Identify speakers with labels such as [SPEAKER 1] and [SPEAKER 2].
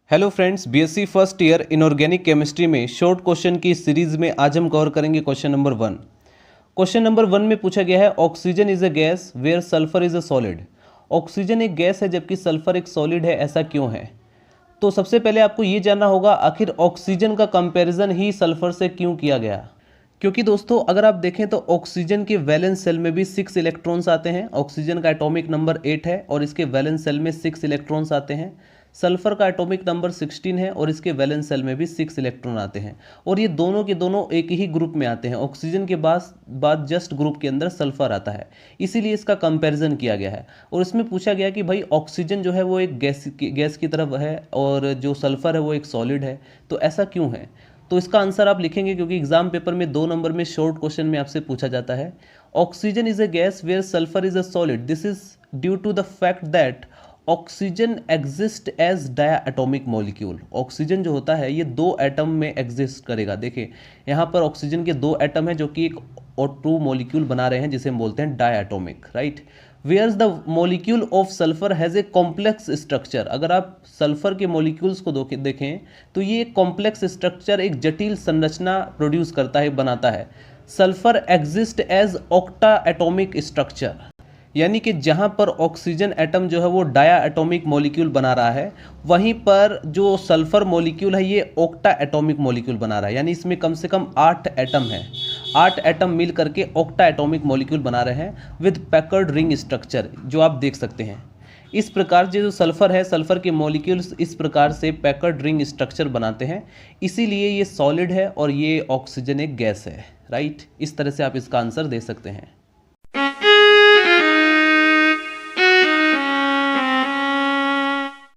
[SPEAKER 1] Hello friends, BSc first year inorganic chemistry में short question की series में आज हम कवर करेंगे क्वेश्चन नंबर 1। क्वेश्चन नंबर 1 में पूछा गया है oxygen is a gas where sulphur is a solid. Oxygen एक गैस है जबकि सल्फर एक सॉलिड है, ऐसा क्यों है? तो सबसे पहले आपको ये जानना होगा आखिर ऑक्सीजन का कंपैरिजन ही सल्फर से क्यों किया गया। क्योंकि दोस्तों अगर आप देखें तो ऑक्सीजन के वैलेंस सेल में भी 6 इलेक्ट्रॉन्स आते हैं। ऑक्सीजन का एटॉमिक नंबर 8 है और इसके वैलेंस सेल में 6 इलेक्ट्रॉन्स आते हैं। सल्फर का एटॉमिक नंबर 16 है और इसके वैलेंस सेल में भी 6 इलेक्ट्रॉन आते हैं और ये दोनों के दोनों एक ही ग्रुप में आते हैं। ऑक्सीजन के बाद जस्ट ग्रुप के अंदर सल्फर आता है, इसीलिए इसका कंपैरिजन किया गया है। और इसमें पूछा गया कि भाई ऑक्सीजन जो है वो एक गैस की तरफ है और जो सल्फर है वो एक सॉलिड है, तो ऐसा क्यों है? तो इसका आंसर आप लिखेंगे क्योंकि एग्जाम पेपर में 2 नंबर में शॉर्ट क्वेश्चन में आपसे पूछा जाता है। Oxygen is a gas where sulphur is a solid, this is due to the fact that oxygen exist as diatomic molecule. Oxygen जो होता है ये 2 एटम में एग्जिस्ट करेगा। देखिए यहाँ पर ऑक्सीजन के 2 एटम हैं जो कि एक O2 मॉलिक्यूल बना रहे हैं जिसे हम बोलते हैं diatomic, right. Whereas the molecule of sulphur has a complex structure. अगर आप सल्फर के मॉलिक्यूल्स को देखें तो ये एक कॉम्प्लेक्स स्ट्रक्चर, एक जटिल संरचना प्रोड्यूस करता है, बनाता है। Sulphur exist as octa atomic structure, यानी कि जहाँ पर ऑक्सीजन एटम जो है वो डाया एटॉमिक मॉलिक्यूल बना रहा है, वहीं पर जो सल्फर मॉलिक्यूल है ये ऑक्टा एटॉमिक मॉलिक्यूल बना रहा है। यानी इसमें कम से कम 8 एटम हैं, 8 एटम मिल करके ऑक्टा एटॉमिक मॉलिक्यूल बना रहे हैं विद पैकर्ड रिंग स्ट्रक्चर, जो आप देख सकते हैं। इस प्रकार से जो सल्फर है, सल्फर के मॉलिक्यूल्स इस प्रकार से पैकर्ड रिंग स्ट्रक्चर बनाते हैं, इसीलिए ये सॉलिड है और ये ऑक्सीजन एक गैस है, राइट। इस तरह से आप इसका आंसर दे सकते हैं।